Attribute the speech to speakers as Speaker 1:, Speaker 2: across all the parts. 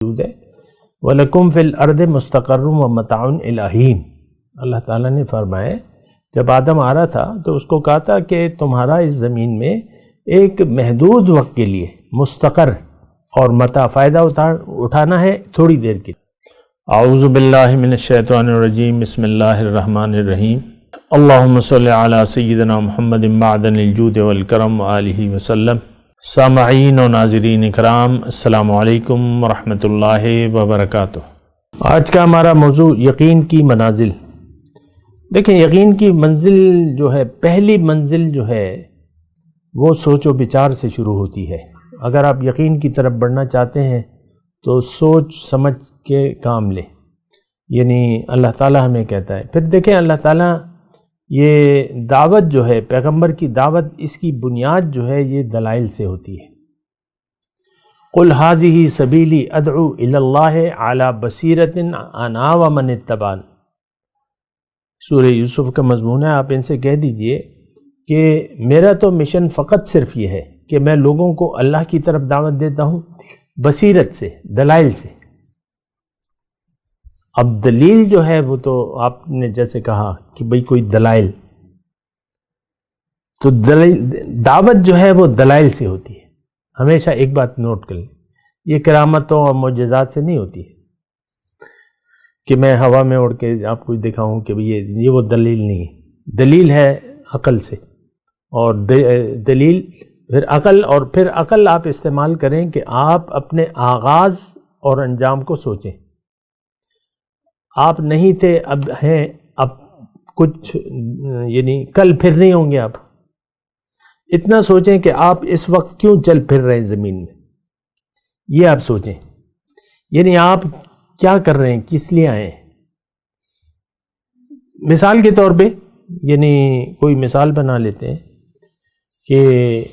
Speaker 1: موجود ہے وَلَكُمْ فِي الْأَرْضِ مُسْتَقَرٌّ وَمَتَاعٌ إِلَىٰ حِینٍ۔ اللہ تعالیٰ نے فرمایا جب آدم آ رہا تھا تو اس کو کہا تھا کہ تمہارا اس زمین میں ایک محدود وقت کے لیے مستقر اور متاع فائدہ اٹھانا ہے تھوڑی دیر کے لیے۔ اعوذ باللہ من الشیطان الرجیم، بسم اللہ الرحمن الرحیم۔ اللہم صلی علی سیدنا محمد معدن الجود والکرم وآلہ وسلم۔ سامعین و ناظرین اکرام، السلام علیکم ورحمۃ اللہ وبرکاتہ۔ آج کا ہمارا موضوع یقین کی منازل۔ دیکھیں، یقین کی منزل جو ہے، پہلی منزل جو ہے وہ سوچ و بچار سے شروع ہوتی ہے۔ اگر آپ یقین کی طرف بڑھنا چاہتے ہیں تو سوچ سمجھ کے کام لیں، یعنی اللہ تعالیٰ ہمیں کہتا ہے۔ پھر دیکھیں، اللہ تعالیٰ یہ دعوت جو ہے، پیغمبر کی دعوت، اس کی بنیاد جو ہے یہ دلائل سے ہوتی ہے۔ قُلْ هَٰذِهِ سَبِيلِي أَدْعُو إِلَى اللَّهِ عَلَىٰ بَصِيرَةٍ أَنَا وَمَنِ اتَّبَعَنِ۔ سورہ یوسف کا مضمون ہے، آپ ان سے کہہ دیجئے کہ میرا تو مشن فقط صرف یہ ہے کہ میں لوگوں کو اللہ کی طرف دعوت دیتا ہوں بصیرت سے، دلائل سے۔ اب دلیل جو ہے وہ تو آپ نے جیسے کہا کہ بھئی کوئی دلائل، تو دعوت جو ہے وہ دلائل سے ہوتی ہے۔ ہمیشہ ایک بات نوٹ کر لیں، یہ کرامتوں اور معجزات سے نہیں ہوتی ہے کہ میں ہوا میں اڑ کے آپ کو دکھاؤں کہ یہ وہ دلیل نہیں ہے۔ دلیل ہے عقل سے، اور دلیل پھر عقل، اور پھر عقل آپ استعمال کریں کہ آپ اپنے آغاز اور انجام کو سوچیں۔ آپ نہیں تھے، اب ہیں، اب کچھ یعنی کل پھر نہیں ہوں گے۔ آپ اتنا سوچیں کہ آپ اس وقت کیوں چل پھر رہے ہیں زمین میں، یہ آپ سوچیں، یعنی آپ کیا کر رہے ہیں، کس لیے آئے ہیں۔ مثال کے طور پہ، یعنی کوئی مثال بنا لیتے ہیں کہ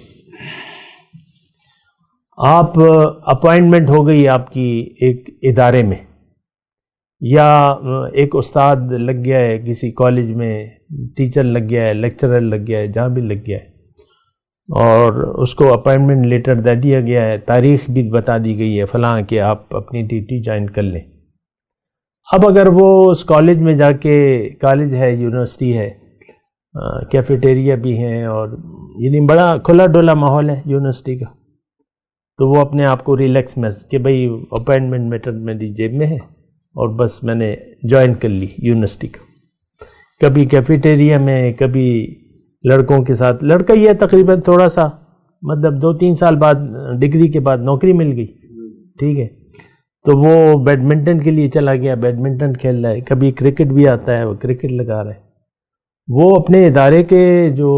Speaker 1: آپ اپوائنٹمنٹ ہو گئی آپ کی ایک ادارے میں، یا ایک استاد لگ گیا ہے کسی کالج میں، ٹیچر لگ گیا ہے، لیکچرر لگ گیا ہے، جہاں بھی لگ گیا ہے، اور اس کو اپوائنٹمنٹ لیٹر دے دیا گیا ہے، تاریخ بھی بتا دی گئی ہے فلاں کہ آپ اپنی ڈیوٹی جوائن کر لیں۔ اب اگر وہ اس کالج میں جا کے، کالج ہے، یونیورسٹی ہے، کیفیٹیریا بھی ہیں، اور یعنی بڑا کھلا ڈولا ماحول ہے یونیورسٹی کا، تو وہ اپنے آپ کو ریلیکس میں کہ بھئی اپوائنٹمنٹ لیٹر میری جیب میں ہے اور بس میں نے جوائن کر لی یونیورسٹی کا۔ کبھی کیفیٹیریا میں، کبھی لڑکوں کے ساتھ، لڑکا یہ تقریباً تھوڑا سا مطلب 2-3 سال بعد ڈگری کے بعد نوکری مل گئی، ٹھیک ہے، تو وہ بیڈمنٹن کے لیے چلا گیا، بیڈمنٹن کھیل رہا ہے، کبھی کرکٹ بھی آتا ہے، وہ کرکٹ لگا رہا ہے۔ وہ اپنے ادارے کے جو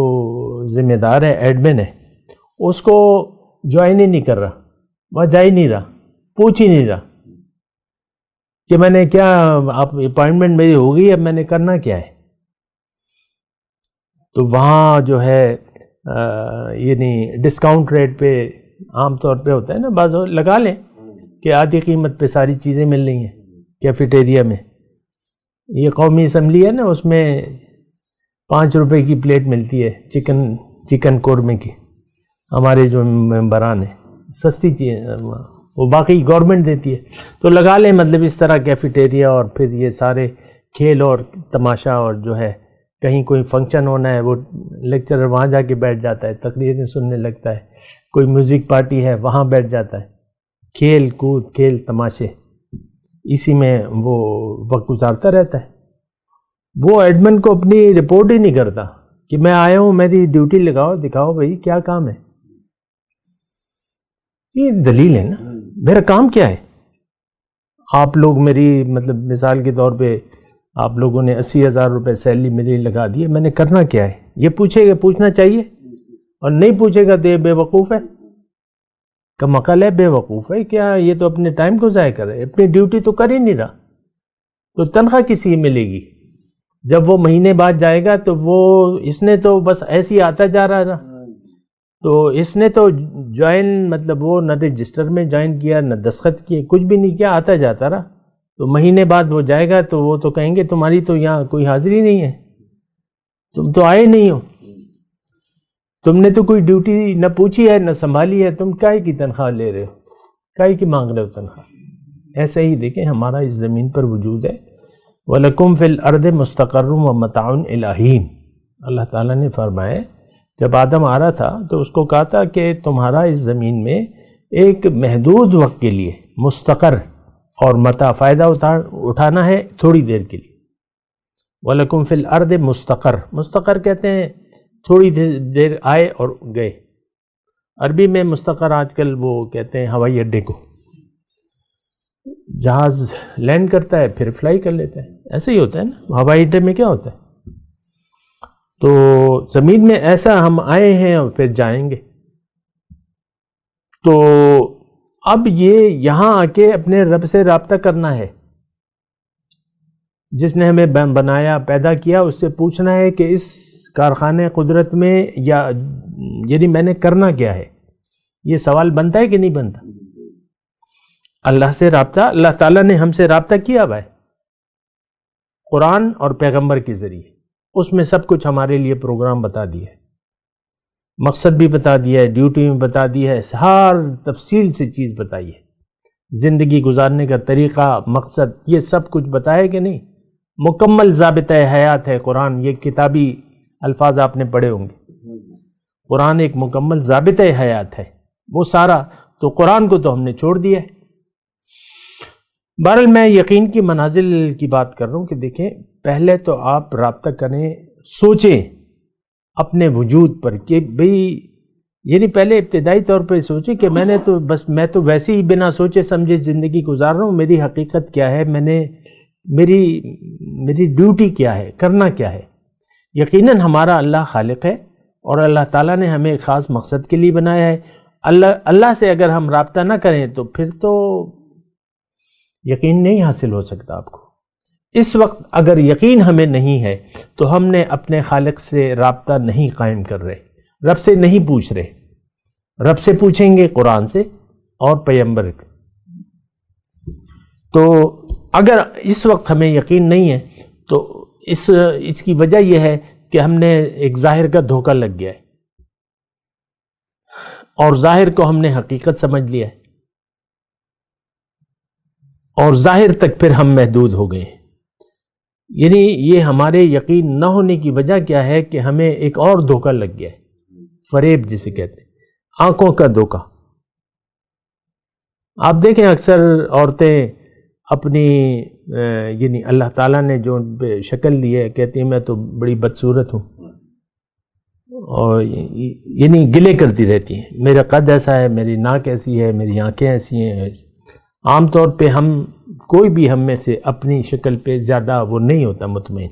Speaker 1: ذمہ دار ہے، ایڈمن ہے، اس کو جوائن ہی نہیں کر رہا، وہ جا ہی نہیں رہا، پوچھ ہی نہیں رہا کہ میں نے کیا، آپ اپوائنٹمنٹ میری ہو گئی، اب میں نے کرنا کیا ہے۔ تو وہاں جو ہے یعنی ڈسکاؤنٹ ریٹ پہ عام طور پہ ہوتا ہے نا، بعض لگا لیں کہ آدھی قیمت پہ ساری چیزیں مل رہی ہیں کیفیٹیریا میں۔ یہ قومی اسمبلی ہے نا، اس میں 5 روپے کی پلیٹ ملتی ہے چکن قورمے کی، ہمارے جو ممبران ہیں، سستی چیز، وہ باقی گورنمنٹ دیتی ہے۔ تو لگا لیں مطلب اس طرح کیفیٹیریا، اور پھر یہ سارے کھیل اور تماشا، اور جو ہے کہیں کوئی فنکشن ہونا ہے، وہ لیکچرر وہاں جا کے بیٹھ جاتا ہے، تقریریں سننے لگتا ہے، کوئی میوزک پارٹی ہے وہاں بیٹھ جاتا ہے، کھیل کود، کھیل تماشے، اسی میں وہ وقت گزارتا رہتا ہے۔ وہ ایڈمن کو اپنی رپورٹ ہی نہیں کرتا کہ میں آیا ہوں، میری ڈیوٹی لگاؤ، دکھاؤ بھائی کیا کام ہے۔ یہ دلیل ہے نا، میرا کام کیا ہے۔ آپ لوگ میری مطلب مثال کے طور پہ آپ لوگوں نے 80,000 روپے سیلری میری لگا دی ہے، میں نے کرنا کیا ہے، یہ پوچھے گا، پوچھنا چاہیے، اور نہیں پوچھے گا تو یہ بے وقوف ہے، کم عقل ہے، بے وقوف ہے۔ کیا یہ تو اپنے ٹائم کو ضائع کر رہا ہے، اپنی ڈیوٹی تو کر ہی نہیں رہا، تو تنخواہ کسی ملے گی؟ جب وہ مہینے بعد جائے گا تو وہ اس نے تو بس ایسے ہی آتا جا رہا تھا، تو اس نے تو جوائن مطلب وہ نہ رجسٹر میں جوائن کیا، نہ دستخط کیے، کچھ بھی نہیں کیا، آتا جاتا رہا۔ تو مہینے بعد وہ جائے گا تو وہ تو کہیں گے تمہاری تو یہاں کوئی حاضری نہیں ہے، تم تو آئے نہیں ہو، تم نے تو کوئی ڈیوٹی نہ پوچھی ہے نہ سنبھالی ہے، تم کائے کی تنخواہ لے رہے ہو، کائے کی مانگ رہے ہو تنخواہ؟ ایسے ہی دیکھیں ہمارا اس زمین پر وجود ہے. وَلَكُمْ فِي الْأَرْضِ مُسْتَقَرٌّ وَمَتَاعٌ إِلَىٰ حِينٍ. اللہ تعالیٰ نے فرمایا جب آدم آ رہا تھا تو اس کو کہا تھا کہ تمہارا اس زمین میں ایک محدود وقت کے لیے مستقر اور متاع فائدہ اٹھانا ہے تھوڑی دیر کے لیے. وَلَكُمْ فِي الْأَرْضِ مُسْتَقَر. مستقر کہتے ہیں تھوڑی دیر آئے اور گئے. عربی میں مستقر آج کل وہ کہتے ہیں ہوائی اڈے کو. جہاز لینڈ کرتا ہے پھر فلائی کر لیتا ہے, ایسے ہی ہوتا ہے نا. ہوائی اڈے میں کیا ہوتا ہے؟ تو زمین میں ایسا ہم آئے ہیں اور پھر جائیں گے. تو اب یہ یہاں آ کے اپنے رب سے رابطہ کرنا ہے. جس نے ہمیں بنایا پیدا کیا اس سے پوچھنا ہے کہ اس کارخانے قدرت میں یعنی میں نے کرنا کیا ہے. یہ سوال بنتا ہے کہ نہیں بنتا؟ اللہ سے رابطہ, اللہ تعالیٰ نے ہم سے رابطہ کیا ہوا ہے قرآن اور پیغمبر کے ذریعے. اس میں سب کچھ ہمارے لیے پروگرام بتا دیا ہے, مقصد بھی بتا دیا ہے, ڈیوٹی میں بتا دیا ہے, ہر تفصیل سے چیز بتائی ہے. زندگی گزارنے کا طریقہ, مقصد, یہ سب کچھ بتایا کہ نہیں. مکمل ضابطۂ حیات ہے قرآن. یہ کتابی الفاظ آپ نے پڑھے ہوں گے. قرآن ایک مکمل ضابطۂ حیات ہے. وہ سارا تو قرآن کو تو ہم نے چھوڑ دیا ہے. بہرحال میں یقین کی منازل کی بات کر رہا ہوں کہ دیکھیں پہلے تو آپ رابطہ کریں, سوچیں اپنے وجود پر کہ بھئی یعنی پہلے ابتدائی طور پہ سوچیں کہ میں تو ویسے ہی بنا سوچے سمجھے زندگی گزار رہا ہوں. میری حقیقت کیا ہے, میری ڈیوٹی کیا ہے, کرنا کیا ہے. یقیناً ہمارا اللہ خالق ہے اور اللہ تعالیٰ نے ہمیں ایک خاص مقصد کے لیے بنایا ہے. اللہ سے اگر ہم رابطہ نہ کریں تو پھر تو یقین نہیں حاصل ہو سکتا آپ کو. اس وقت اگر یقین ہمیں نہیں ہے تو ہم نے اپنے خالق سے رابطہ نہیں قائم کر رہے, رب سے نہیں پوچھ رہے. رب سے پوچھیں گے قرآن سے اور پیغمبر. تو اگر اس وقت ہمیں یقین نہیں ہے تو اس کی وجہ یہ ہے کہ ہم نے ایک ظاہر کا دھوکہ لگ گیا ہے اور ظاہر کو ہم نے حقیقت سمجھ لیا ہے اور ظاہر تک پھر ہم محدود ہو گئے. یعنی یہ ہمارے یقین نہ ہونے کی وجہ کیا ہے کہ ہمیں ایک اور دھوکہ لگ گیا ہے, فریب جسے کہتے ہیں, آنکھوں کا دھوکہ. آپ دیکھیں اکثر عورتیں اپنی یعنی اللہ تعالیٰ نے جو شکل دی ہے کہتی ہیں میں تو بڑی بدصورت ہوں اور یعنی گلے کرتی رہتی ہیں, میرا قد ایسا ہے, میری ناک ایسی ہے, میری آنکھیں ایسی ہیں. عام طور پہ کوئی بھی ہم میں سے اپنی شکل پہ زیادہ وہ نہیں ہوتا مطمئن.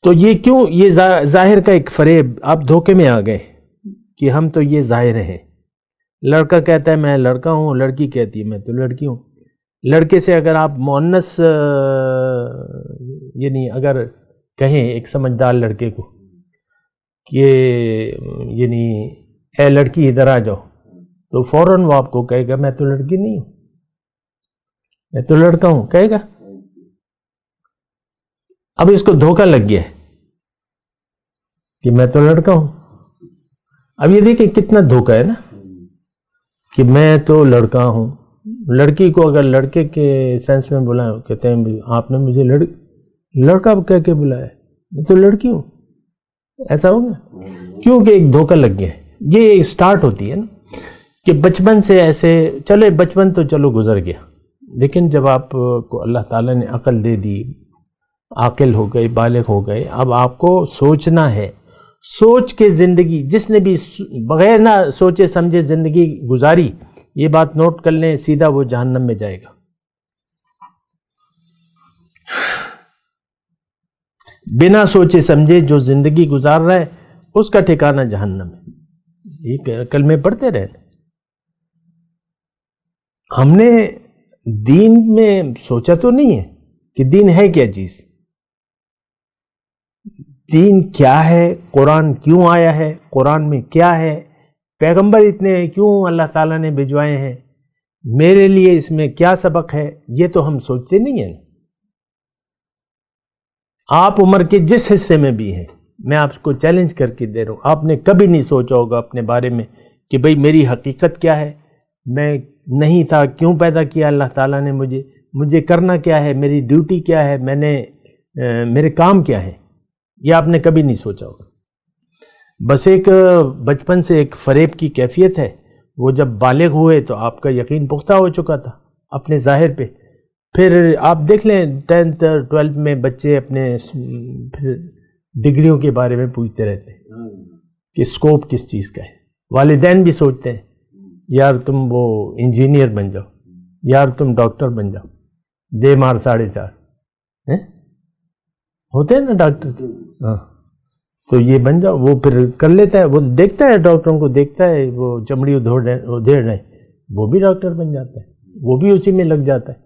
Speaker 1: تو یہ کیوں, یہ ظاہر کا ایک فریب, آپ دھوکے میں آ گئے کہ ہم تو یہ ظاہر ہیں. لڑکا کہتا ہے میں لڑکا ہوں, لڑکی کہتی ہے میں تو لڑکی ہوں. لڑکے سے اگر آپ مؤنث یعنی اگر کہیں ایک سمجھدار لڑکے کو کہ یعنی اے لڑکی ادھر آ جاؤ تو فوراً وہ آپ کو کہے گا میں تو لڑکی نہیں ہوں, میں تو لڑکا ہوں, کہے گا. اب اس کو دھوکہ لگ گیا ہے کہ میں تو لڑکا ہوں. اب یہ دیکھیں کتنا دھوکہ ہے نا کہ میں تو لڑکا ہوں. لڑکی کو اگر لڑکے کے سینس میں بلائیں, کہتے ہیں آپ نے مجھے لڑکا کہہ کے بلایا, میں تو لڑکی ہوں. ایسا ہوگا کیونکہ ایک دھوکہ لگ گیا ہے. یہ سٹارٹ ہوتی ہے نا کہ بچپن سے ایسے چلے, بچپن تو چلو گزر گیا, لیکن جب آپ کو اللہ تعالیٰ نے عقل دے دی, عاقل ہو گئے, بالغ ہو گئے, اب آپ کو سوچنا ہے. سوچ کے زندگی, جس نے بھی بغیر نہ سوچے سمجھے زندگی گزاری, یہ بات نوٹ کر لیں, سیدھا وہ جہنم میں جائے گا. بنا سوچے سمجھے جو زندگی گزار رہا ہے اس کا ٹھکانہ جہنم ہے. یہ کلمے پڑھتے رہے. ہم نے دین میں سوچا تو نہیں ہے کہ دین ہے کیا چیز, دین کیا ہے, قرآن کیوں آیا ہے, قرآن میں کیا ہے, پیغمبر اتنے کیوں اللہ تعالیٰ نے بھجوائے ہیں, میرے لیے اس میں کیا سبق ہے, یہ تو ہم سوچتے نہیں ہیں. آپ عمر کے جس حصے میں بھی ہیں, میں آپ کو چیلنج کر کے دے رہا ہوں, آپ نے کبھی نہیں سوچا ہوگا اپنے بارے میں کہ بھئی میری حقیقت کیا ہے, میں نہیں تھا، کیوں پیدا کیا اللہ تعالیٰ نے مجھے کرنا کیا ہے، میری ڈیوٹی کیا ہے، میرے کام کیا ہے، یہ آپ نے کبھی نہیں سوچا ہوگا۔ بس ایک بچپن سے ایک فریب کی کیفیت ہے، وہ جب بالغ ہوئے تو آپ کا یقین پختہ ہو چکا تھا اپنے ظاہر پہ۔ پھر آپ دیکھ لیں 10th 12th میں بچے اپنے پھر ڈگریوں کے بارے میں پوچھتے رہتے ہیں کہ اسکوپ کس چیز کا ہے۔ والدین بھی سوچتے ہیں یار تم وہ انجینئر بن جاؤ، یار تم ڈاکٹر بن جاؤ، دے مار 4.5 ہوتے ہیں نا ڈاکٹر، ہاں تو یہ بن جاؤ۔ وہ پھر کر لیتا ہے، وہ دیکھتا ہے ڈاکٹروں کو، دیکھتا ہے وہ چمڑی ادھیڑ رہے، وہ بھی ڈاکٹر بن جاتا ہے، وہ بھی اسی میں لگ جاتا ہے۔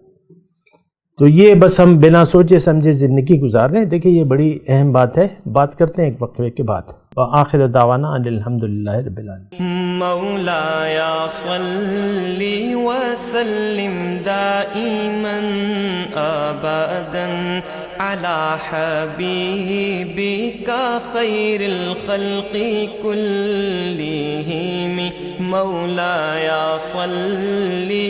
Speaker 1: تو یہ بس ہم بنا سوچے سمجھے زندگی گزار رہے ہیں۔ دیکھیں یہ بڑی اہم بات ہے، بات کرتے ہیں ایک وقفے کے بعد۔ وآخر دعوانا ان الحمدللہ رب العالمین۔
Speaker 2: مولایا صلی وسلم دائما ابدا علی حبیبک خیر الخلق کلہم مولایا صلی